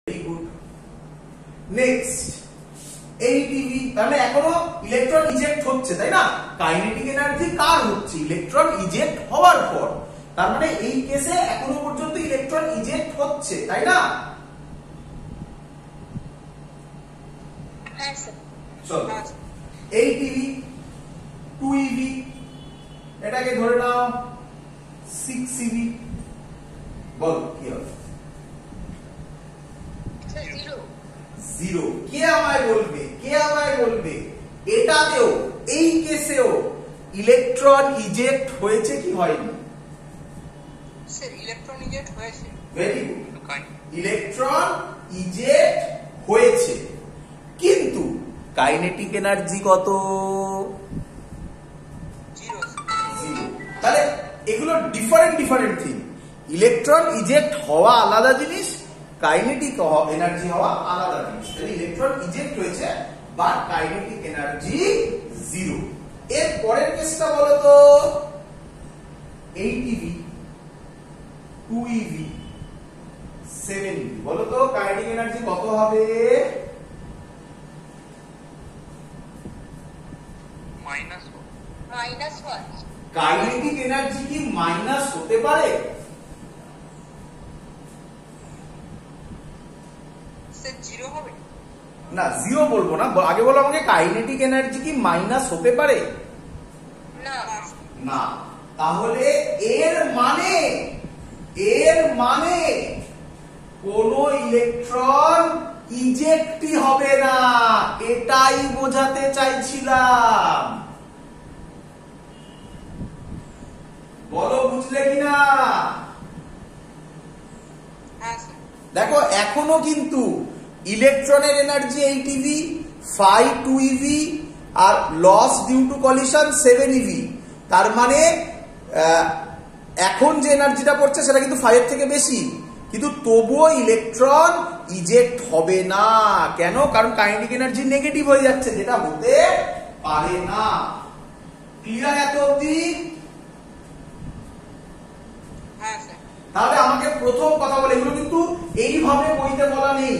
Very good. Next এইটিভি, তাহলে এখনো electron eject হচ্ছে, তাই না? কাইনেটিক এনার্জি কার হচ্ছে? ইলেকট্রন ইজেক্ট হওয়ার পর। তার মানে এই কেসে এখনো পর্যন্ত ইলেকট্রন ইজেক্ট হচ্ছে, তাই না? হ্যাঁ স্যার। চলো, এইটিভি, 2ev, এটাকে ধরে নাও 6ev, বল কি হবে? জিরো। কে আমায় বলবে এটাতেও, এই কেসেও ইলেকট্রন ইজেক্ট হয়েছে কি হয়নি? স্যার ইলেকট্রন ইজেক্ট হয়েছে। ভেরি গুড, ইলেকট্রন ইজেক্ট হয়েছে, কিন্তু কাইনেটিক এনার্জি কত? জিরো। তাহলে এগুলো ডিফারেন্ট থিং। ইলেকট্রন ইজেক্ট হওয়া আলাদা জিনিস, কাইনেটিক এনার্জি হওয়া আলাদা জিনিস। তাহলে ইলেকট্রন ইজেক্ট হয়েছে বাট কাইনেটিক এনার্জি জিরো। এর পরের কেসটা বলো তো, 8ev, 2ev, 7ev, বলো তো কাইনেটিক এনার্জি কত হবে? -1। কাইনেটিক এনার্জি কি মাইনাস হতে পারে? স্যার জিরো হবে না, জিরো বলবো না, আগে বলো আমাকে কাইনেটিক এনার্জি কি মাইনাস হতে পারে? না। না। তাহলে এর মানে কোন ইলেকট্রন ইজেক্টই হবে না, এটাই বোঝাতে চাইছিলাম। বলো বুঝলে কিনা? হ্যাঁ স্যার। দেখো এখনো কিন্তু ইলেকট্রনের এনার্জি 8ev, phi 2ev আর loss due to collision 7ev। তার মানে এখন যে এনার্জিটা পড়ছে সেটা কিন্তু 5 এর থেকে বেশি, কিন্তু তবুও ইলেকট্রন ইজেক্ট হবে না। কেন? কারণ কাইনেটিক এনার্জি নেগেটিভ হয়ে যাচ্ছে, যেটা হতে পারে না। ক্লিয়ার এত অবধি? হ্যাঁ স্যার। তাহলে আমাকে প্রথম কথা বলে, এগুলো কিন্তু এইভাবে বইতে বলা নেই,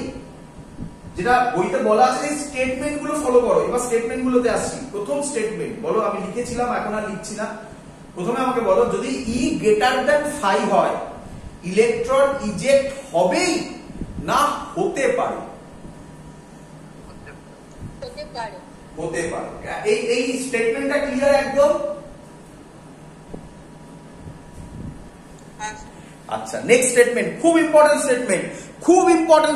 যেটা বইতে বলা আছে এই স্টেটমেন্ট গুলো ফলো করো। এবার স্টেটমেন্ট গুলোতে আসছি। প্রথম স্টেটমেন্ট বলো, আমি লিখেছিলাম এখন আর লিখছি না। প্রথমে আমাকে বলো, যদি E গ্রেটার দ্যান 5 হয় ইলেকট্রন ইজেক্ট হবেই না হতে পারে? হতে পারে। এই স্টেটমেন্টটা ক্লিয়ার একদম? আচ্ছা, নেক্সট স্টেটমেন্ট, খুব ইম্পর্টেন্ট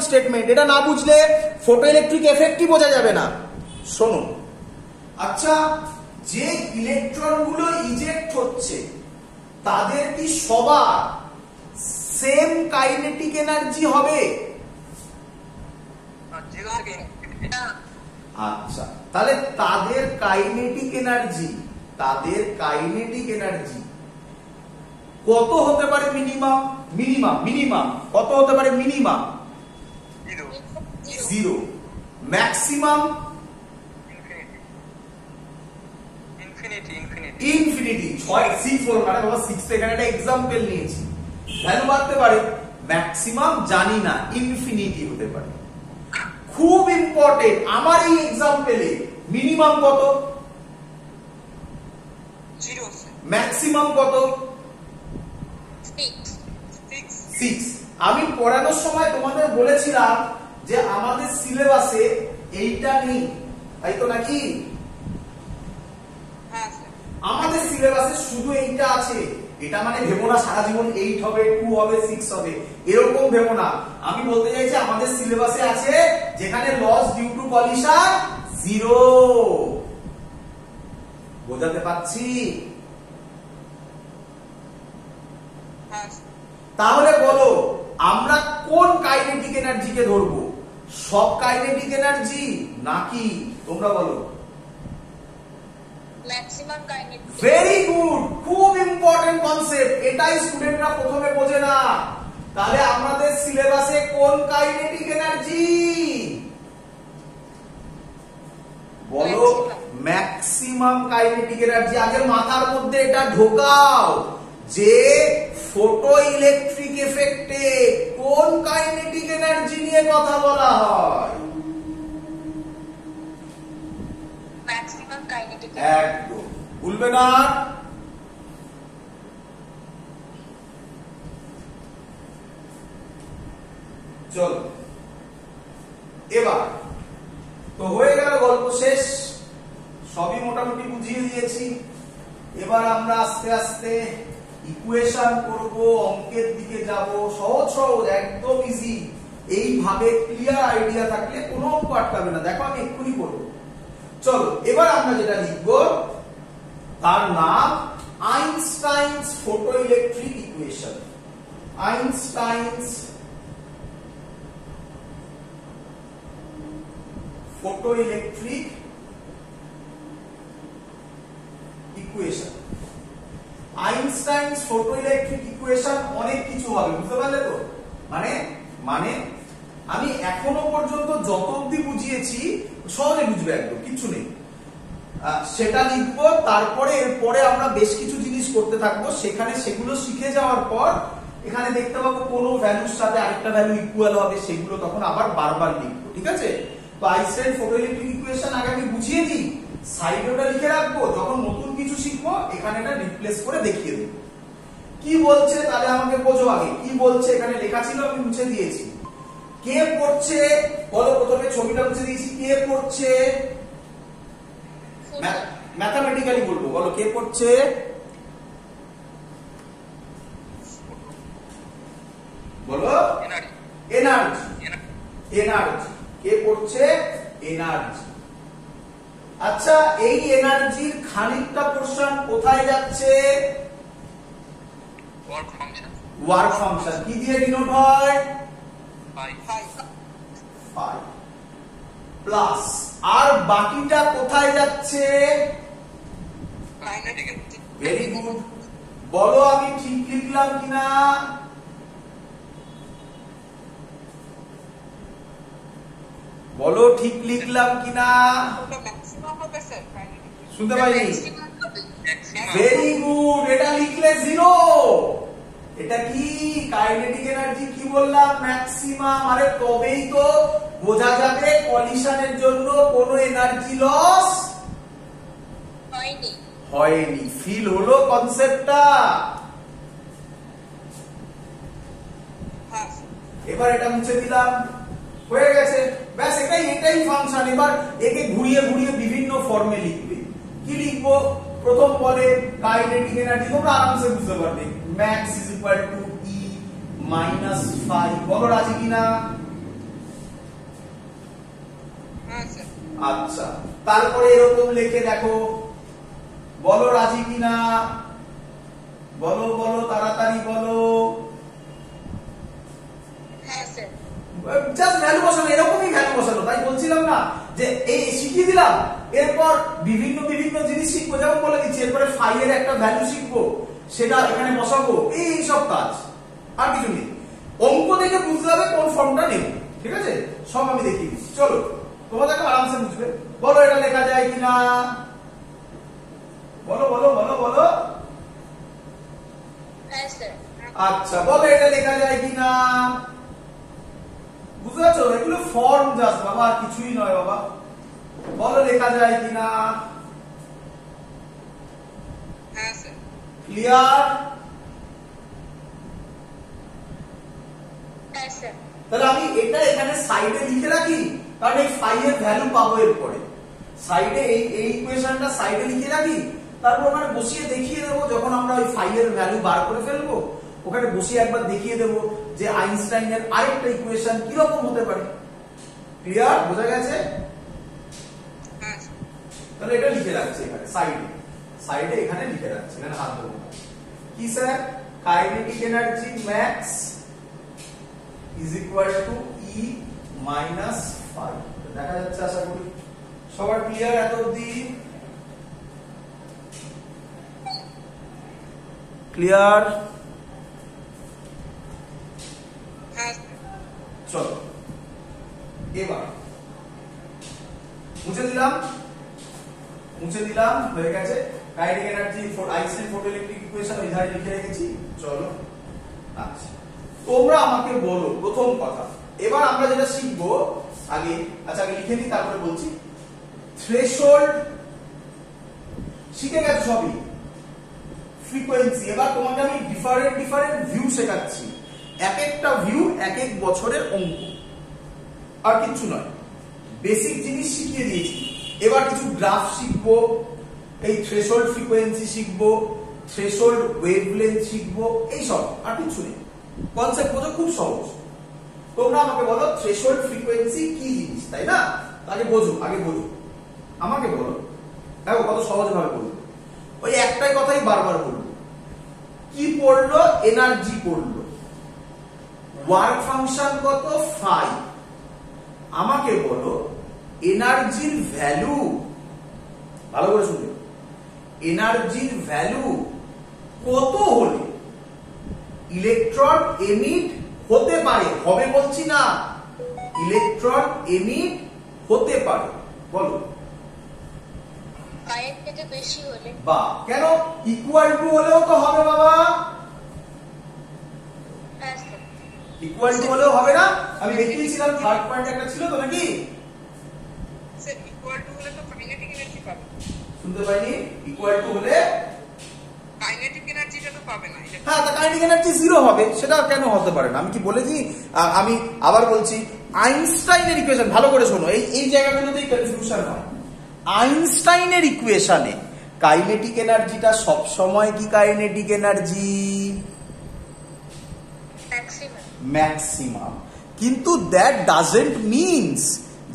স্টেটমেন্ট। এটা না বুঝলে ফটো ইলেকট্রিক এফেক্টই বোঝা যাবে না। শোনো, আচ্ছা, যে ইলেকট্রন গুলো ইজেক্ট হচ্ছে তাদের কি সবার সেম কাইনেটিক এনার্জি হবে? আচ্ছা, তাহলে তাদের কাইনেটিক এনার্জি কত হতে পারে? মিনিমাম কত হতে পারে? মিনিমাম 0। Maximum infinity. 6 বল, মানে বাবা 6 তো এখানে একটা एग्जांपल নিয়েছি, ভ্যালু বাড়তে পারে। ম্যাক্সিমাম জানি না, ইনফিনিটি হতে পারে। খুব ইম্পর্টেন্ট, আমার এই एग्जांपलে মিনিমাম কত? 0। ম্যাক্সিমাম কত? 6। আমি পড়ানোর সময় তোমাদের বলেছিলাম যে আমাদের সিলেবাসে এইটা নেই, তাই তো নাকি? হ্যাঁ স্যার। আমাদের সিলেবাসে শুধু এইটা আছে। এটা মানে ভেবো না সারা জীবন 8 হবে, 2 হবে, 6 হবে, এরকম ভেবো না। আমি বলতে চাইছি আমাদের সিলেবাসে আছে যেখানে লস ডিউ টু কলিশন 0। বোঝাতে পারছি? হ্যাঁ। তাহলে বলো, আমরা কোন কাইনেটিক এনার্জিকে ধরবো? সব কাইনেটিক এনার্জি নাকি? তোমরা বলো। Maximum kinetic. ভেরি গুড, খুব ইম্পর্টেন্ট কনসেপ্ট। এটাই স্টুডেন্টরা প্রথমে বোঝে না। তাহলে আমাদের সিলেবাসে কোন কাইনেটিক এনার্জি? বলো, ম্যাক্সিমাম কাইনেটিক এনার্জি। আগে মাথার মধ্যে এটা ঢোকাও যে ফটো ইলেকট্রিক এফেক্টে কোন কাইনেটিক এনার্জি নিয়ে কথা বলা হয়? ম্যাক্সিমাম কাইনেটিক একদম ভুলবে না। চলো এবার তো হয়ে গেল, গল্প শেষ, সবই মোটামুটি বুঝিয়ে দিয়েছি। এবার আমরা আস্তে আস্তে ইকুয়েশন করব, অঙ্কের দিকে যাব। সহজ সহজ, একদম ইজি। এইভাবে ক্লিয়ার আইডিয়া থাকলে কোনো অঙ্ক আটকাবে না। দেখো আমি এক্ষুনি করবো। চলো এবার আমরা যেটা লিখব তার নাম Einstein's photoelectric equation. Einstein's photoelectric equation. Einstein's photoelectric equation অনেক কিছু হবে, বুঝতে পারলে তো? মানে মানে আমি এখনো পর্যন্ত যত অবধি বুঝিয়েছি সহজে বুঝবে, একদম কিছু নেই, সেটা লিখবো। তারপরে এরপরে আমরা বেশ কিছু জিনিস করতে থাকবো, সেখানে সেগুলো শিখে যাওয়ার পর এখানে দেখতে পাবো কোনো ভ্যালুর সাথে আরেকটা ভ্যালু ইকুয়াল হবে, সেগুলো তখন আবার বারবার লিখবো, ঠিক আছে? তো আইনস্টাইন ফটোইলেকট্রিক ইকুয়েশন আগে আমি বুঝিয়ে দিই, সাইডে ওটা লিখে রাখবো, যখন নতুন কিছু শিখবো এখানে এটা রিপ্লেস করে দেখিয়ে দেবো। কি বলছে তাহলে আমাকে বোঝো আগে, কি বলছে এখানে লেখা ছিল, আমি মুছে দিয়েছি। কে পড়ছে বলো, প্রথমে ছবিটা মুছে দিয়েছি। কে পড়ছে? ম্যাথমেটিক্যালি বলবো, বলো কে পড়ছে? বলো এনার্জি। এনার্জি কে পড়ছে? এনার্জি। আচ্ছা, এই এনার্জির খানিকটা পোরশন কোথায় যাচ্ছে? Work function. ওয়ার্ক ফাংশন কি দিয়ে ডিনোট হয়? পাই প্লাস। আর বাকিটা কোথায় যাচ্ছে? Very good. বলো আমি ঠিক লিখলাম কিনা? বলো ঠিক লিখলাম কিনা? শুনতে পাইনি। ভেরি গুড, এটা লিখলে জিরো। এটা কি কাইনেটিক এনার্জি? কি বললাম? ম্যাক্সিমাম। আরে তবেই তো বোঝা যাবে কলিশনের জন্য কোনো এনার্জি লস হয়নি। ফিল হলো কনসেপ্টটা? এবার এটা মুছে দিলাম, হয়ে গেছে, ব্যাস। এটাই ফাংশন। এবার একে ঘুরিয়ে ঘুরিয়ে বিভিন্ন ফর্মে লিখবে। কি লিখবো? প্রথম বলে কাইনেটিক এনার্জি, তোমরা আরামসে বুঝতে পারবে, max is equal two E minus 5। বলো রাজি কিনা? আচ্ছা, তারপরে এরকম লিখে দেখো, বলো রাজি কিনা? বলো বলো তাড়াতাড়ি বলো। জাস্ট ভ্যালু বসানো, এরকমই ভ্যালু বসানো। তাই বলছিলাম না যে এই শিখিয়ে দিলাম, এরপর বিভিন্ন বিভিন্ন জিনিস শিখবো। যেমন বলে দিচ্ছি, এরপরে ফাই এর একটা ভ্যালু শিখবো, সেটা এখানে বসাবো, এই সব কাজ, আর কিছু নেই। অঙ্ক দেখে বুঝতে হবে কোন ফর্মটা নেব, ঠিক আছে? সব আমি দেখিয়ে দিচ্ছি। চলো তোমাদেরকে আরামসে বুঝবে। বলো এটা লেখা যায় কিনা? বলো বলো বলো বলো। আচ্ছা, বলো এটা লেখা যায় কিনা? বুঝতে পারছো? এগুলো ফর্ম জাস্ট বাবা, আর কিছুই নয় বাবা। বলো লেখা যায় কিনা? ক্লিয়ার? তাহলে আমি এটা এখানে সাইডে লিখে রাখি, কারণ এই ফাই এর ভ্যালু পাবো এরপরে। সাইডে এই ইকুয়েশনটা সাইডে লিখে রাখি, তারপর ওখানে বসিয়ে দেখিয়ে দেবো। যখন আমরা ওই ফাই এর ভ্যালু বার করে ফেলবো, ওখানে বসিয়ে একবার দেখিয়ে দেবো যে আইনস্টাইনের আরেকটা ইকুয়েশন কিরকম হতে পারে। ক্লিয়ার? বোঝা গেছে? তাহলে এটা লিখে রাখছি এখানে সাইডে এখানে লিখে রাখছি, এখানে হাত দেবো। কি sir? Kinetic energy max is equal two E minus 5। দেখা যাচ্ছে আশা করি সবার ক্লিয়ার এত অবধি? ক্লিয়ার? চলো এবার মুছে দিলাম, হয়ে গেছে। Kinetic energy Einstein photoelectric equation ওই ধারে লিখে রেখেছি। চলো আচ্ছা, তোমরা আমাকে বলো প্রথম কথা। এবার আমরা যেটা শিখবো আগে, আচ্ছা আগে লিখে দিই তারপরে বলছি। থ্রেশহোল্ড শিখে গেছো সবই, ফ্রিকোয়েন্সি। এবার তোমাকে আমি ডিফারেন্ট ভিউ শেখাচ্ছি, এক একটা ভিউ এক এক বছরের অঙ্ক, আর কিচ্ছু নয়। বেসিক জিনিস শিখিয়ে দিয়েছি। এবার কিছু গ্রাফ শিখবো, এই থ্রেশহোল্ড ফ্রিকোয়েন্সি শিখবো, থ্রেশহোল্ড ওয়েভলেন্থ শিখবো, এই সব, আর কিছু নেই। কনসেপ্ট বোঝো, খুব সহজ। তোমরা আমাকে বলো থ্রেশহোল্ড ফ্রিকোয়েন্সি কি জিনিস, তাই না? আগে বোঝো, আমাকে বলো। দেখো কত সহজ ভাবে বলবো। ওই একটাই কথাই বারবার বলবো, কি পড়লো? এনার্জি পড়লো। ওয়ার্ক ফাংশন কত? ফাই। আমাকে বলো এনার্জির ভ্যালু, ভালো করে শুনবে, এনার্জির ভ্যালু কত হলে ইলেকট্রন এমিট হতে পারে? হবে বলছি না, ইলেকট্রন এমিট হতে পারে। বলো। ফাইভ থেকে বেশি হলে। বা কেন? ইকুয়াল টু হলেও তো হবে বাবা। হ্যাঁ স্যার। ইকুয়াল টু হলেও হবে না? আমি দেখিয়েছিলাম থার্ড পয়েন্ট একটা ছিল তো নাকি? স্যার ইকুয়াল টু হলে তো কাইনেটিক এনার্জি পাবে। শুনতে পাইনি? ইকুয়াল টু হলে কাইনেটিক এনার্জিটা তো পাবে না। হ্যাঁ, তা কাইনেটিক এনার্জি জিরো হবে, সেটা কেন হতে পারে না? আমি কি বলেছি? আমি আবার বলছি, আইনস্টাইনের ইকুয়েশন, ভালো করে শোনো, এই জায়গাগুলোতেই কনফিউশন হয়। আইনস্টাইনের ইকুয়েশনে কাইনেটিক এনার্জিটা সব সময় কি কাইনেটিক এনার্জি? ম্যাক্সিমাম। কিন্তু দ্যাট ডাজন্ট মিনস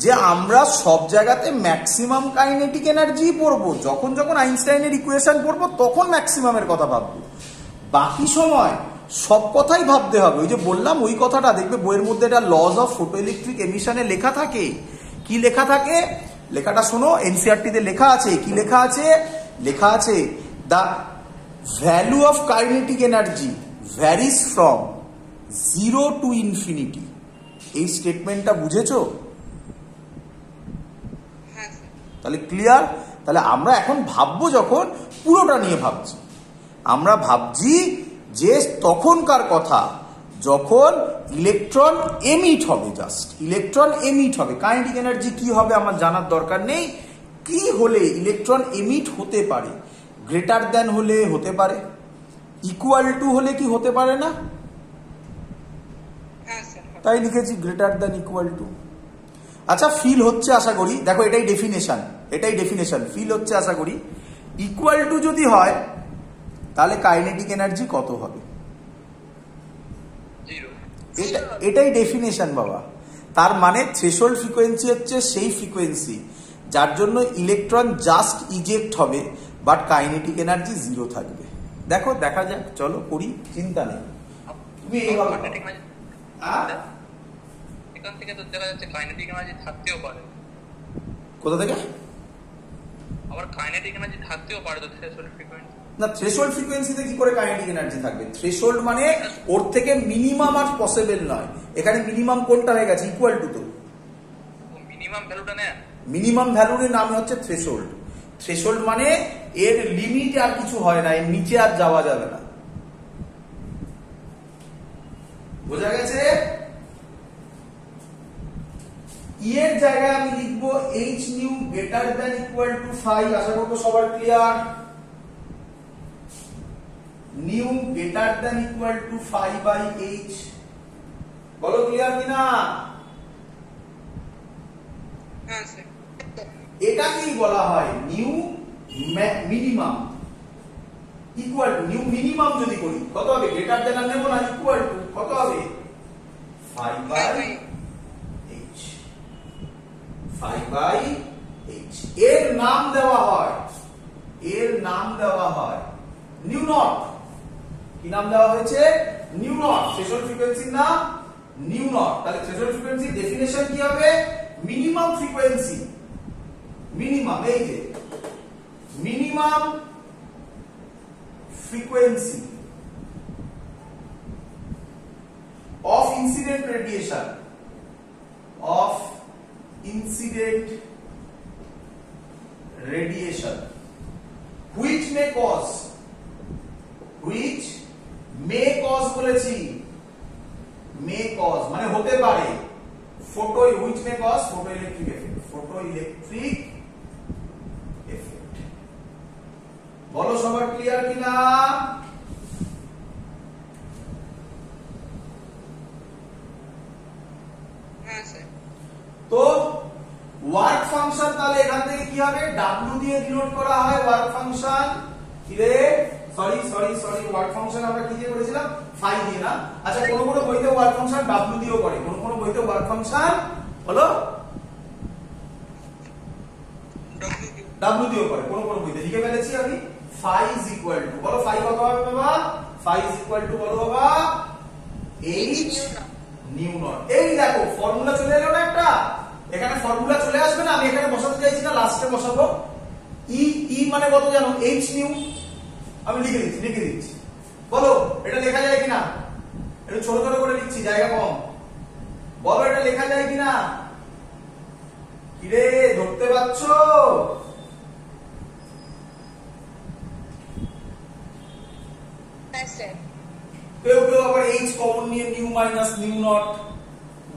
যে আমরা সব জায়গাতে ম্যাক্সিমাম কাইনেটিক এনার্জি পড়বো। যখন আইনস্টাইনের ইকুয়েশন পড়বো তখন ম্যাক্সিমামের কথা ভাববো, বাকি সময় সব কথাই ভাবতে হবে। ওই যে বললাম, ওই কথাটা দেখবে বইয়ের মধ্যে এটা লজ অফ ফটোইলেকট্রিক এমিশনে লেখা থাকে। কি লেখা থাকে? লেখাটা শোনো, এনসিইআরটি তে লেখা আছে। কি লেখা আছে? লেখা আছে the value of kinetic energy varies from 0 to infinity. এই স্টেটমেন্টটা বুঝেছো? তাহলে ক্লিয়ার? তাহলে আমরা এখন ভাববো, যখন পুরোটা নিয়ে ভাবছি, আমরা ভাবছি যে তখনকার কথা যখন ইলেকট্রন এমিট হবে, জাস্ট ইলেকট্রন এমিট হবে। কাইনেটিক এনার্জি কি হবে আমার জানার দরকার নেই। কি হলে ইলেকট্রন এমিট হতে পারে? গ্রেটার দ্যান হলে হতে পারে, ইকুয়াল টু হলে কি হতে পারে না? তাই লিখেছি গ্রেটার দ্যান ইকুয়াল টু। আচ্ছা, ফিল হচ্ছে আশা করি। দেখো এটাই ডেফিনেশন। ফিল হচ্ছে আশা করি। ইকুয়াল টু যদি হয় তাহলে কাইনেটিক এনার্জি কত হবে? এটাই ডেফিনেশন বাবা। তার মানে থ্রেশহোল্ড ফ্রিকোয়েন্সি হচ্ছে সেই ফ্রিকোয়েন্সি যার জন্য ইলেকট্রন জাস্ট ইজেক্ট হবে, বাট কাইনেটিক এনার্জি জিরো থাকবে। দেখো, দেখা যাক, চলো করি, চিন্তা নেই। তুমি এইভাবে এখান থেকে তো দেখা যাচ্ছে কাইনেটিক এনার্জি থাকতেও পারে। কোথা থেকে? আবার কাইনেটিক এনার্জি থাকতেও পারে তো থ্রেশহোল্ড ফ্রিকোয়েন্সি। না, থ্রেশহোল্ড ফ্রিকোয়েন্সিতে কি করে কাইনেটিক এনার্জি থাকবে? থ্রেশহোল্ড মানে ওর থেকে মিনিমাম আর পসিবল নয়। এখানে মিনিমাম কোনটা হয়ে গেছে? Equal to. তো মিনিমাম ভ্যালুটা নেয়, মিনিমাম ভ্যালুর নাম হচ্ছে থ্রেশহোল্ড। থ্রেশহোল্ড মানে এর লিমিট আর কিছু হয় না, এর নিচে আর যাওয়া যাবে না। বোঝা গেছে? এর জায়গায় আমি লিখবো H new greater than equal to 5। আশা করবো সবার clear. New greater than equal to 5/h। বলো ক্লিয়ার কিনা? এটাকেই বলা হয় new minimum. Equal to new minimum যদি করি কত হবে? গ্রেটার দ্যান আর নেব না, ইকুয়াল টু কত হবে? 5/h। 5/h। এর নাম দেওয়া হয় নিউ নট। কি নাম দেওয়া হয়েছে? New not. থ্রেশহোল্ড ফ্রিকোয়েন্সির নাম নিউ নট। তাহলে থ্রেশহোল্ড ফ্রিকোয়েন্সির ডেফিনেশন কি হবে? Minimum frequency. মিনিমাম, এই যে minimum frequency of incident radiation which may cause বলেছি মে কজ মানে হতে পারে, photo which may cause photo electric effect, photo electric effect. বলো সবার ক্লিয়ার কিনা? হ্যাঁ স্যার। তো ওয়ার্ক ফাংশন তাহলে এখান থেকে কি হবে, ডাব্লিউ দিয়ে ডিনোট করা হয় ওয়ার্ক ফাংশন। কি রে, সরি ওয়ার্ক ফাংশন আমরা কি দিয়ে করেছিলাম, ফাই দিয়ে না। আচ্ছা কোন বইতে ওয়ার্ক ফাংশন ডাব্লিউ দিয়েও করে, কোন বইতে ওয়ার্ক ফাংশন হলো ডাব্লিউ দিয়েও করে, কোন বইতে লিখে ফেলেছি আমি। ফাই ইজ ইকুয়াল টু, বলো ফাই কত হবে বাবা, ফাই ইজ ইকুয়াল টু বলো বাবা এইচ নিউ নট। এই দেখো ফর্মুলা চলে এলো না একটা, এখানে ফর্মুলা চলে আসবে না, আমি এখানে বসাতে চাইছি না, লাস্টে বসাবো। ই মানে কত জানো, এইচ নিউ। আমি লিখে দিচ্ছি বলো এটা লেখা যায় কিনা, একটু ছোট ছোট করে লিখছি জায়গা কম, বলো এটা লেখা যায় কিনা। কিরে ধরতে পারছো? হ্যাঁ স্যার। কেউ আবার এইচ কমন নিয়ে নিউ মাইনাস নিউ নট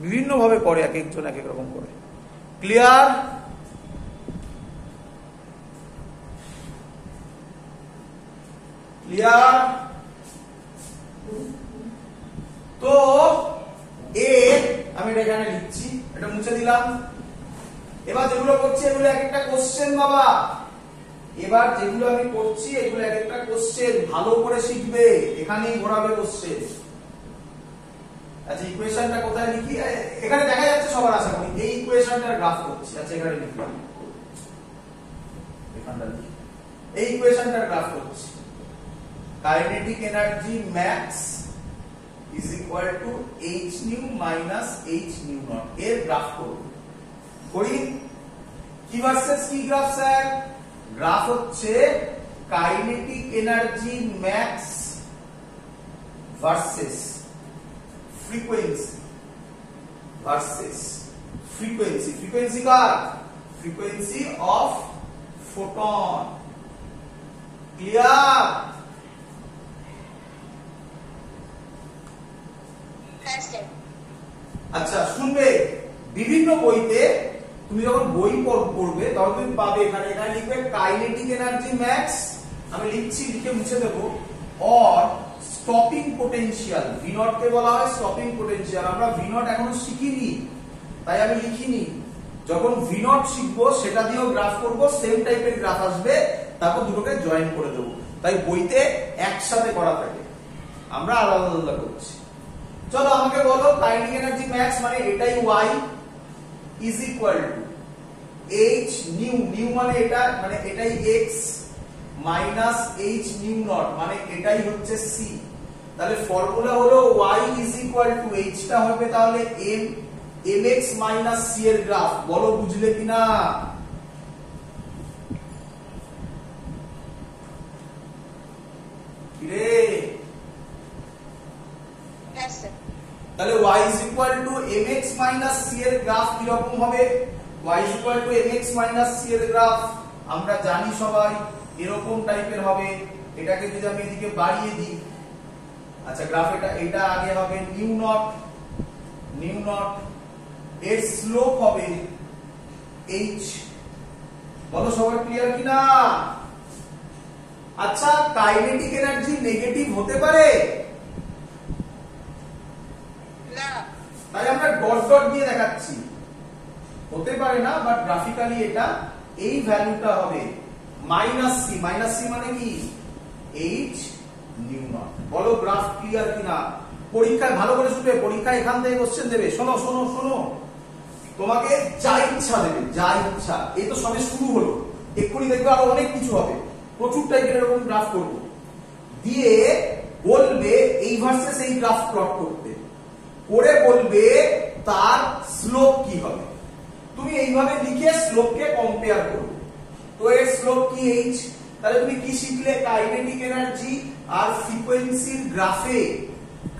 বিভিন্ন ভাবে করে, এক একজন এক এক রকম করে। ক্লিয়ার? ক্লিয়ার? তো এ আমি এটা এখানে লিখছি, এটা মুছে দিলাম। এবার যেগুলো করছি এগুলো এক একটা কোশ্চেন বাবা, এবার যেগুলো আমি করছি এগুলো এক একটা কোশ্চেন, ভালো করে শিখবে, এখানেই ঘোরাবে কোশ্চেন। আচ্ছা ইকুয়েশনটা কোথায় লিখি, এখানে দেখা যাচ্ছে সবার আশা করি। এই ইকুয়েশনটার গ্রাফ করছি, আচ্ছা এখানে লিখলাম, এখানটা লিখি, এই ইকুয়েশনটার গ্রাফ করছি। Kinetic energy max is equal two H new minus H new not, এর গ্রাফ করব। করি কি ভার্সেস কি গ্রাফ স্যার? গ্রাফ হচ্ছে kinetic energy max versus frequency, frequency car, frequency of photon. Clear? হ্যাঁ স্যার। আচ্ছা শুনবে, বিভিন্ন বইতে তুমি যখন বই পড়বে তখন তুমি পাবে এখানে লিখবে কাইনেটিক এনার্জি ম্যাক্স, আমি লিখছি, লিখে মুছে দেবো, or stopping potential. V naught কে বলা হয় স্টপিং পোটেনশিয়াল, আমরা ভি নট এখনো শিখিনি তাই আমি লিখিনি। যখন ভি নট শিখবো সেটা দিয়েও গ্রাফ করব, সেম টাইপের গ্রাফ আসবে, তারপর দুটোকে জয়েন করে দেবো। তাই বইতে একসাথে করা থাকে, আমরা আলাদা আলাদা করছি। চলো আমাকে বলো কাইনেটিক এনার্জি ম্যাক্স মানে এটাই y is equal two h new মানে এটা, মানে এটাই x minus h nu not মানে এটাই হচ্ছে c। তাহলে ফর্মুলা হলো y is equal two h টা হবে তাহলে mx মাইনাস c এর গ্রাফ। বলো বুঝলে কিনা? কিরে হ্যাঁ স্যার। তাহলে y is equal to mx minus c এর গ্রাফ কি রকম হবে? y is equal to mx minus c এর গ্রাফ আমরা জানি সবাই এরকম টাইপের হবে। এটাকে যদি আমি এদিকে বাড়িয়ে দিই, আচ্ছা গ্রাফ এটা আগে হবে নিউ নট, এর স্লোপ হবে h। বলো সবাই ক্লিয়ার কিনা? আচ্ছা কাইনেটিক এনার্জি নেগেটিভ হতে পারে না, তাই আমরা ডট ডট দিয়ে দেখাচ্ছি, হতে পারে না, বাট গ্রাফিক্যালি এটা এই ভ্যালুটা হবে মাইনাস সি মানে কি এইচ নিউ নট। বলো গ্রাফ ক্লিয়ার কিনা? পরীক্ষায় ভালো করে শুনবে, পরীক্ষায় এখান থেকে কোশ্চেন দেবে। শোনো তোমাকে যা ইচ্ছা দেবে, যা ইচ্ছা। এই তো সবে শুরু হলো, এক্ষুনি দেখবে আরো অনেক কিছু হবে, প্রচুর টাইপের এরকম গ্রাফ করবো, দিয়ে বলবে এই ভার্সেস এই গ্রাফ প্লট করতে, করে বলবে তার স্লোপ কি হবে। তুমি এইভাবে লিখে স্লোপকে কম্পেয়ার করবে। তো এর স্লোপ কি h, তাহলে তুমি কি শিখলে? কাইনেটিক এনার্জি আর ফ্রিকোয়েন্সির গ্রাফে,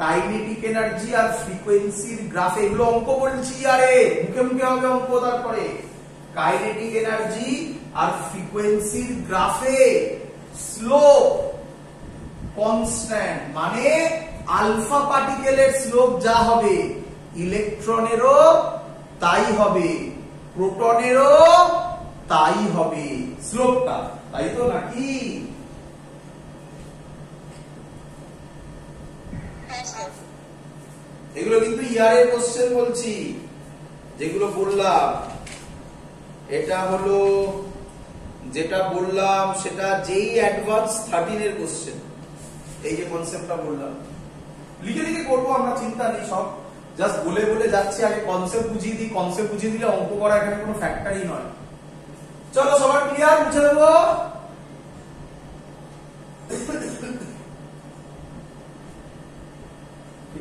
কাইনেটিক এনার্জি আর ফ্রিকোয়েন্সির গ্রাফে, এগুলো অঙ্ক বলছি আরে, মুখে মুখে হবে অঙ্ক। তারপরে কাইনেটিক এনার্জি আর ফ্রিকোয়েন্সির গ্রাফে স্লোপ কনস্ট্যান্ট মানে আলফা পার্টিকেলের স্লোপ যা হবে ইলেকট্রনেরও তাই হবে, প্রোটনেরও তাই হবে স্লোপটা, তাই তো নাকি? হ্যাঁ স্যার। এগুলো কিন্তু ইয়ারের কোশ্চেন বলছি, যেগুলো বললাম। এটা হলো যেটা বললাম সেটা যেই অ্যাডভান্স 13 এর কোশ্চেন। এই যে কনসেপ্টটা বললাম লিখে লিখে করবো আমরা, চিন্তা নেই, সব জাস্ট বলে বলে যাচ্ছি। আগে কনসেপ্ট বুঝিয়ে দিই, কনসেপ্ট বুঝিয়ে দিলে অঙ্ক করা এখানে কোনো ফ্যাক্টরই নয়। চলো সবার ক্লিয়ার, মুছে দেবো।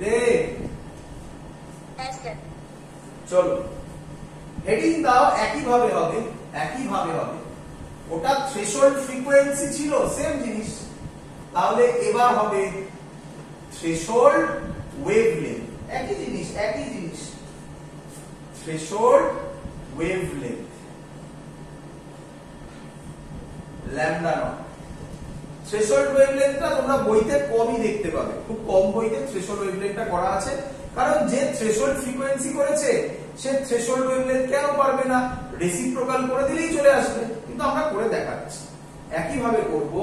রে হ্যাঁ স্যার। চলো হেডিং দাও, একইভাবে হবে, একইভাবে হবে। ওটা থ্রেশহোল্ড ফ্রিকোয়েন্সি ছিল, সেম জিনিস। তাহলে এবার হবে থ্রেশহোল্ড ওয়েভলেন্থ, একই জিনিস, একই জিনিস। Threshold wavelength lambda naught. Threshold ওয়েভলেন্থটা তোমরা বইতে কমই দেখতে পাবে, খুব কম বইতে থ্রেশহোল্ড ওয়েভলেন্থটা করা আছে। কারণ যে থ্রেশহোল্ড ফ্রিকোয়েন্সি করেছে সে থ্রেশহোল্ড ওয়েভলেন্থ কেন পারবে না? রেসিপ্রোকাল করে দিলেই চলে আসবে। কিন্তু আমরা করে দেখাচ্ছি, একইভাবে করব।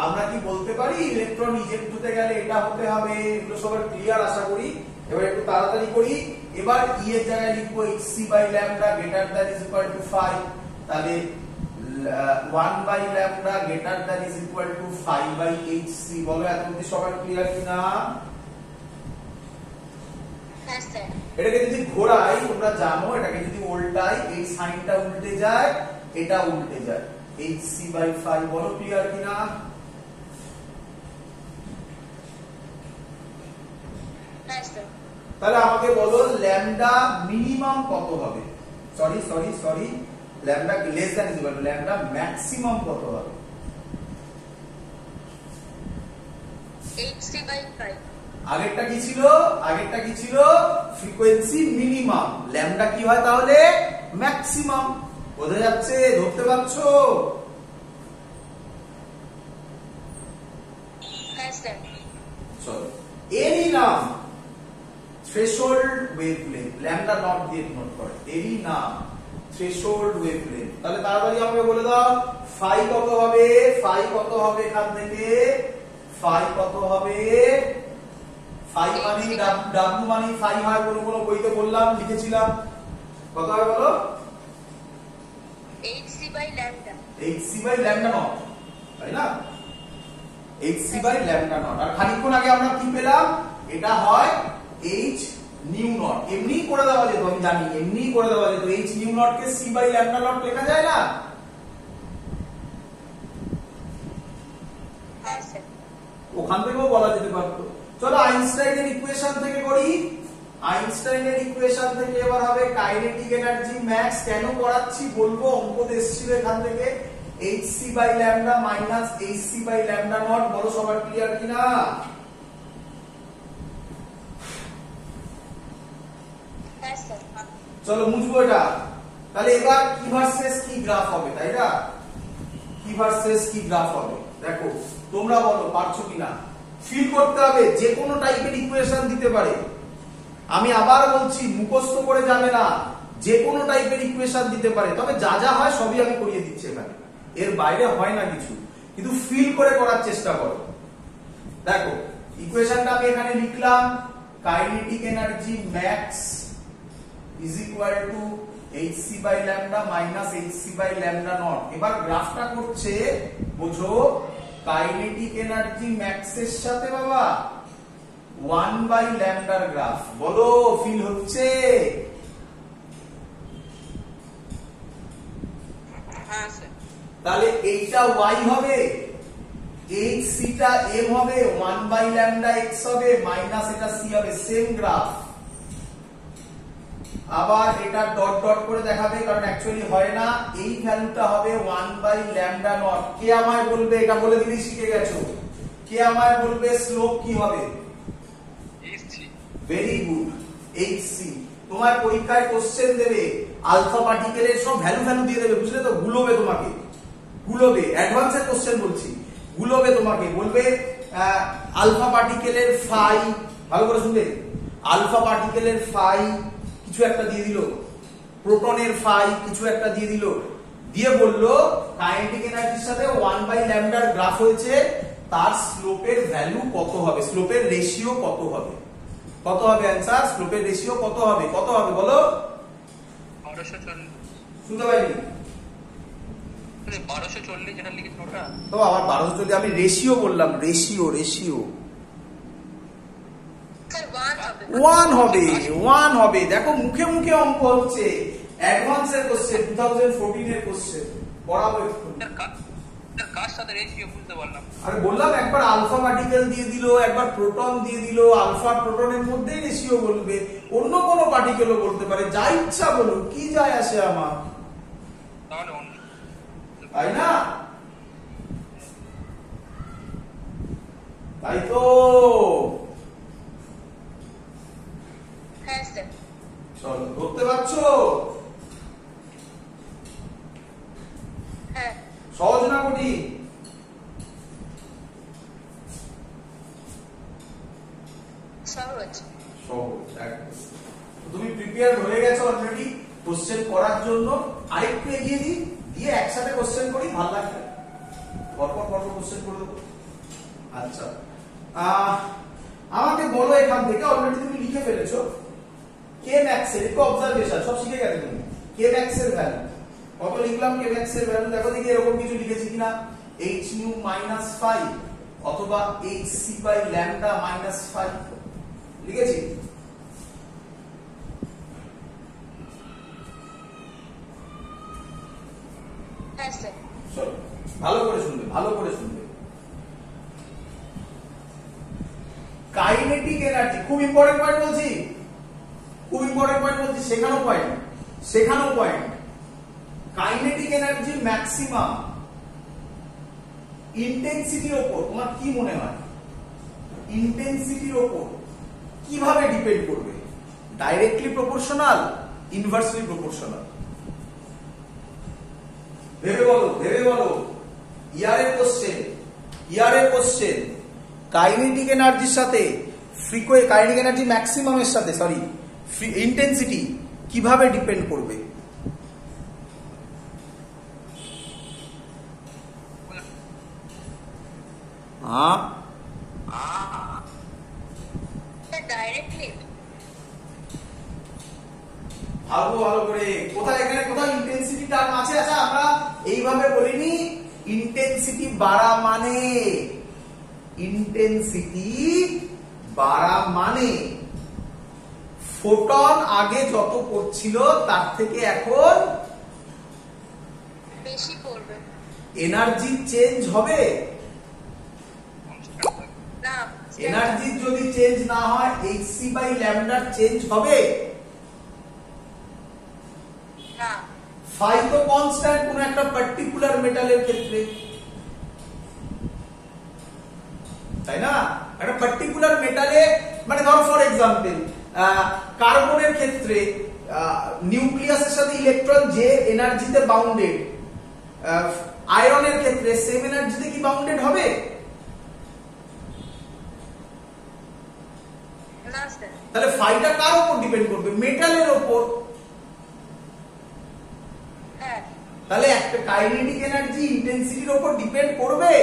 আমরা কি বলতে পারি ইলেকট্রন ইজেক্ট হতে গেলে এটা হতে হবে? এগুলো সবার ক্লিয়ার আশা করি। এবার একটু তাড়াতাড়ি করি। এবার ই এর জায়গায় লিখবো hc by lambda greater than is equal to 5। তাহলে 1 by lambda greater than is equal to 5 by hc। বলো এত অবধি সবার ক্লিয়ার কিনা? হ্যাঁ স্যার। এটাকে যদি ঘোরাই, তোমরা জানো এটাকে যদি উল্টাই, এই সাইনটা উল্টে যায়, এটা উল্টে যায়। hc বাই 5 বলো ক্লিয়ার কিনা? হ্যাঁ স্যার। তাহলে আমাকে বলো ল্যামডা মিনিমাম কত হবে? Sorry sorry sorry, lambda less than is equal to lambda maximum কত হবে? hc by 5। আগেরটা কি ছিল? আগেরটা কি ছিল? Frequency minimum. ল্যামডা কি হয় তাহলে? ম্যাক্সিমাম। বোঝা যাচ্ছে? ধরতে পারছো? হ্যাঁ স্যার। চলো এরই নাম থ্রেশহোল্ড ওয়েভলেন্থ। ল্যামডা নট দিয়ে নোট করে, এরই নাম থ্রেশহোল্ড ওয়েভলেন্থ। তাহলে তাড়াতাড়ি আমাকে বলে দাও ফাই কত হবে? ফাই কত হবে এখান থেকে? ফাই কত হবে? ফাই মানে ডাব্লিউ মানে ফাই হয়, কোন কোন বইতে বললাম, লিখেছিলাম। কত হবে বলো? hc by lambda. hc by lambda naught, তাই না? hc by lambda naught. আর খানিকক্ষণ আগে আমরা কি পেলাম? এটা হয় h নিউ নট। এমনি করে দেওয়া যেত, আমি জানি এমনি করে দেওয়া যেত। h নিউ নট কে c বাই ল্যামডা নট লেখা যায় না? হ্যাঁ স্যার। ওখান থেকেও বলা যেতে পারতো। চলো আইনস্টাইনের ইকুয়েশন থেকে করি। আইনস্টাইনের ইকুয়েশন থেকে এবার হবে কাইনেটিক এনার্জি ম্যাক্স। কেন করাচ্ছি বলবো, অঙ্ক এসেছিল এখান থেকে। hc by lambda minus hc by lambda naught. বলো সবার ক্লিয়ার কিনা? হ্যাঁ স্যার। চলো মুছবো এটা। তাহলে এবার কি ভার্সেস কি গ্রাফ হবে, তাই না? কি ভার্সেস কি গ্রাফ হবে দেখো, তোমরা বলো পারছো কিনা। ফিল করতে হবে, যে কোনো টাইপের ইকুয়েশন দিতে পারে। আমি আবার বলছি, মুখস্থ করে যাবে না, যে কোনো টাইপের ইকুয়েশন দিতে পারে। তবে যা যা হয় সবই আমি করিয়ে দিচ্ছি এখানে, এর বাইরে হয় না কিছু। কিন্তু ফিল করে করার চেষ্টা করো। দেখো ইকুয়েশনটা আমি এখানে লিখলাম, kinetic energy max is equal to hc by lambda minus hc by lambda naught। এবার গ্রাফটা করছে, বুঝো, কাইনেটিক এনার্জি ম্যাক্স এর সাথে বাবা 1 by lambda এর গ্রাফ। বলো ফিল হচ্ছে? হ্যাঁ স্যার। তাহলে এইটা y হবে, hc টা m হবে, 1 by lambda x হবে, মাইনাস এটা c হবে। Same graph. আবার এটা ডট ডট করে দেখাবে, কারণ অ্যাকচুয়ালি হয় না। এই ভ্যালুটা হবে 1 বাই ল্যামডা নট। কে আমায় বলবে? এটা বলে দিলেই শিখে গেছো। কে আমায় বলবে স্লোপ কি হবে? hc। Very good, hc। তোমার পরীক্ষায় কোশ্চেন দেবে, আলফা পার্টিকেলের সব ভ্যালু ভ্যালু দিয়ে দেবে, বুঝলে তো? গুলোবে তোমাকে, গুলোবে। অ্যাডভান্সের কোশ্চেন বলছি। গুলোবে তোমাকে, বলবে আলফা পার্টিকেলের ফাই, ভালো করে শুনবে, আলফা পার্টিকেলের ফাই কিছু একটা দিয়ে দিল, প্রোটনের ফাই কিছু একটা দিয়ে দিল, দিয়ে বললো কাইনেটিক এনার্জির সাথে 1/λ গ্রাফ হয়েছে, তার স্লোপের ভ্যালু কত হবে, স্লোপের রেশিও কত হবে, কত হবে অ্যানসার, স্লোপের রেশিও কত হবে, কত হবে বলো? 1240। শুনতে পাইনি 1240 যেটা লিখেছেন ওটা তো আবার 1240, আমি রেশিও বললাম, রেশিও রেশিও স্যার 1 হবে। 1 হবে, 1 হবে। দেখো মুখে মুখে অঙ্ক হচ্ছে, অ্যাডভান্সের কোশ্চেন, 2014 এর কোশ্চেন পড়াবো একটু। তার কার সাথে রেশিও বুঝতে পারলাম। আরে বললাম একবার আলফা পার্টিকেল দিয়ে দিল, একবার প্রোটন দিয়ে দিল, আলফা প্রোটনের মধ্যেই রেশিও বলবে, অন্য কোনো পার্টিকেলও বলতে পারে, যা ইচ্ছা বলুন, কি যায় আসে আমার, তাহলে অন্য তাই না? তাই তো। হ্যাঁ স্যার। চলো ধরতে পারছো? হ্যাঁ সহজ না কঠিন? সহজ। সহজ একদম। তুমি প্রিপেয়ার হয়ে গেছো অলরেডি কোশ্চেন করার জন্য, আরেকটু এগিয়ে দিই, দিয়ে একসাথে কোশ্চেন করি, ভালো লাগবে, পরপর পরপর কোশ্চেন করে দেবো। আচ্ছা আমাকে বলো এখান থেকে, অলরেডি তুমি লিখে ফেলেছো, কে ম্যাক্স এর একটু অবজারভেশন, সব শিখে গেছে তুমি, কে ম্যাক্স এর ভ্যালু কত লিখলাম, কে ম্যাক্স এর ভ্যালু দেখো দেখি এরকম কিছু লিখেছি কিনা, h nu minus 5 অথবা hc by lambda minus 5 লিখেছি? হ্যাঁ স্যার। চলো ভালো করে শুনবে, ভালো করে শুনবে। কাইনেটিক এনার্জি খুব ইম্পর্টেন্ট পয়েন্ট বলছি, খুব ইম্পর্টেন্ট পয়েন্ট বলছি, শেখানো পয়েন্ট। কাইনেটিক এনার্জি ম্যাক্সিমাম ইন্টেন্সিটির উপর, তোমার কি মনে হয় ইন্টেন্সিটির উপর কিভাবে ডিপেন্ড করবে? Directly proportional, inversely proportional? ভেবে বলো, ভেবে বলো। ইয়ারের কোশ্চেন কাইনেটিক এনার্জির সাথে কাইনেটিক এনার্জি ম্যাক্সিমামের সাথে ইন্টেন্সিটি কিভাবে ডিপেন্ড করবে? ডাইরেক্টলি। ভালো ভালো করে, কোথায় এখানে কোথাও ইন্টেন্সিটি টার্ম আছে? আচ্ছা আমরা এইভাবে বলিনি, ইন্টেন্সিটি বাড়া মানে, ইন্টেন্সিটি বাড়া মানে ফোটন আগে যত পড়ছিল তার থেকে এখন বেশি পড়বে এনার্জি চেঞ্জ হবে? না। এনার্জি যদি চেঞ্জ না হয় hc বাই ল্যামডার চেঞ্জ হবে? না। ফাই তো কনস্ট্যান্ট কোন একটা পার্টিকুলার মেটালের ক্ষেত্রে, তাই না? একটা পার্টিকুলার মেটালে, মানে ধরো ফর এক্সাম্পল কার্বনের ক্ষেত্রে নিউক্লিয়াসের সাথে ইলেকট্রন যে এনার্জিতে বাউন্ডেড, আয়রনের ক্ষেত্রে সেম এনার্জিতে কি বাউন্ডেড হবে? না স্যার। তাহলে ফাইটা কার উপর ডিপেন্ড করবে? মেটালের উপর। হ্যাঁ। তাহলে একটা কাইনেটিক এনার্জি ইন্টেন্সিটির উপর ডিপেন্ড করবে?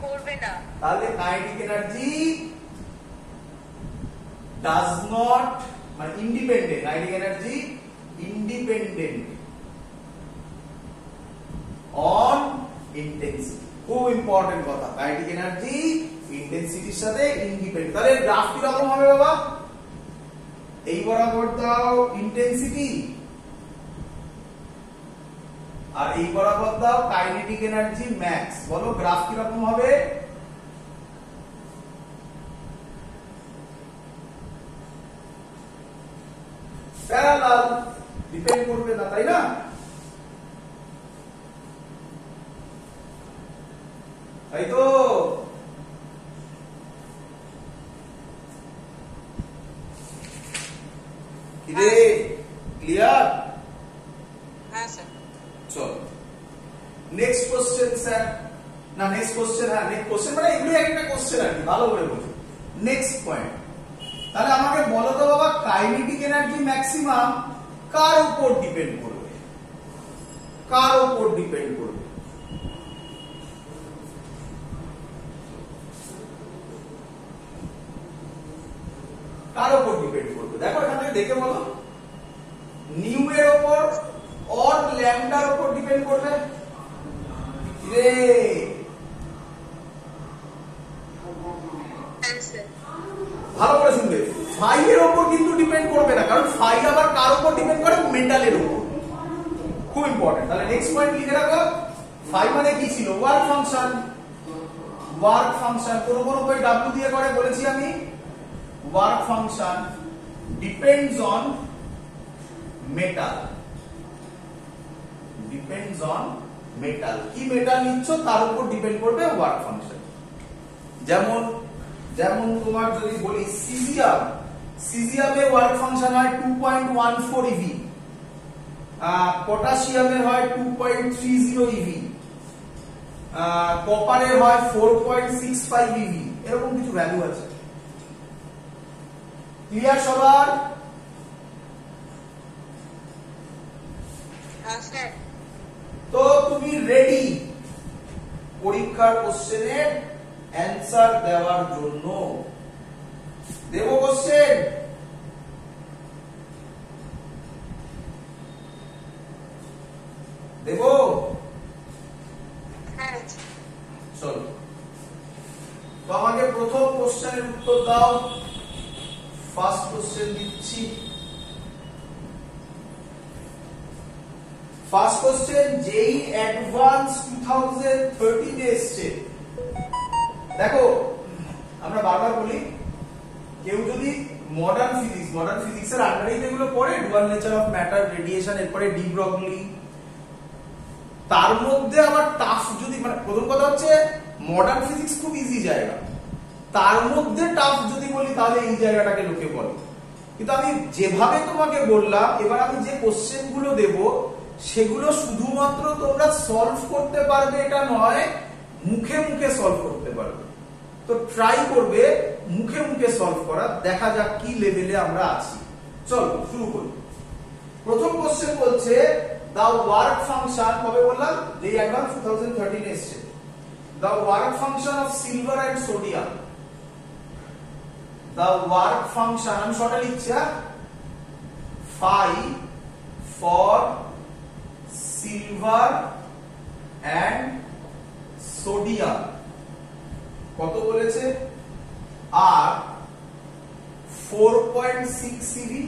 করবে না। তাহলে কাইনেটিক এনার্জি ডাজ নট, মানে independent, kinetic energy independent on intensity. খুব ইম্পর্টেন্ট কথা, কাইনেটিক এনার্জি ইন্টেন্সিটির সাথে ইন্ডিপেন্ডেন্ট। তাহলে গ্রাফ কি রকম হবে বাবা? এই বরাবর দাও ইন্টেন্সিটি, আর এই বরাবর দাও কাইনেটিক এনার্জি ম্যাক্স। বলো গ্রাফ কি রকম হবে? প্যারালাল, ডিপেন্ড করবে না, তাই না? তাই তো। ক্লিয়ার? হ্যাঁ স্যার। চলো নেক্সট কোশ্চেন স্যার। না নেক্সট কোশ্চেন, হ্যাঁ নেক্সট কোশ্চেন মানে এগুলো একটা কোশ্চেন আর কি, ভালো করে বলছো। নেক্সট পয়েন্ট, তাহলে আমাকে বলো তো বাবা কাইনেটিক এনার্জি ম্যাক্সিমাম কার উপর ডিপেন্ড করবে? কার উপর ডিপেন্ড করবে? কার উপর ডিপেন্ড করবে? দেখো এখান থেকে দেখে বলো, নিউ এর উপর অর ল্যামডার উপর ডিপেন্ড করবে রে? অ্যান্সার ভালো করে শুনবে, ফাই এর উপর কিন্তু ডিপেন্ড করবে না, কারণ ফাই আবার কার উপর ডিপেন্ড করে? মেটালের উপর। খুব ইম্পর্টেন্ট। তাহলে নেক্সট পয়েন্ট লিখে রাখো, ফাই মানে কি ছিল? Work function. ওয়ার্ক ফাংশন কোন কোন উপায় ডাব্লিউ দিয়ে করে বলেছি আমি। Work function depends on metal. Depends on metal. কি মেটাল নিচ্ছ তার উপর ডিপেন্ড করবে ওয়ার্ক ফাংশন। যেমন যেমন তোমার যদি বলি সিজিয়াম, সিজিয়ামে ওয়ার্ক ফাংশন হয় 2.14 ইভি, পটাশিয়ামের হয় 2.30 ইভি, কপারের হয় 4.65 ইভি, এরকম কিছু ভ্যালু আছে। ক্লিয়ার সবার? স্যার তো তুমি রেডি পরীক্ষার কোশ্চেনের অ্যানসার দেওয়ার জন্য? দেব কোশ্চেন? দেব? হ্যাঁ চলো, তো আমাকে প্রথম কোশ্চেনের উত্তর দাও। ফার্স্ট কোশ্চেন দিচ্ছি। ফার্স্ট কোশ্চেন যেই অ্যাডভান্স 2013 এ এসেছে। দেখো আমরা বারবার বলি, কেউ যদি মডার্ন ফিজিক্সের আন্ডারেই এগুলো পড়ে, dual nature of matter, radiation, এরপরে ডি ব্রগলি, তার মধ্যে আবার টাফ যদি, মানে প্রথম কথা হচ্ছে মডার্ন ফিজিক্স খুব ইজি জায়গা, তার মধ্যে টাফ যদি বলি তাহলে এই জায়গাটাকে লোকে বলে। কিন্তু আমি যেভাবে তোমাকে বললাম, এবার আমি যে কোশ্চেন গুলো দেব সেগুলো শুধুমাত্র তোমরা সলভ করতে পারবে এটা নয়, মুখে মুখে সলভ করতে পারবে। তো ট্রাই করবে মুখে মুখে সলভ করা, দেখা যাক কি লেভেলে আমরা আছি। চলো শুরু করি। প্রথম কোশ্চেন বলছে the work function, কবে বললাম? যে অ্যাডভান্স 2013 এসেছে। the work function of silver and sodium, the work function, আমি শর্টে লিখছি, phi for silver and sodium কত বলেছে? আর 4.6 ইভি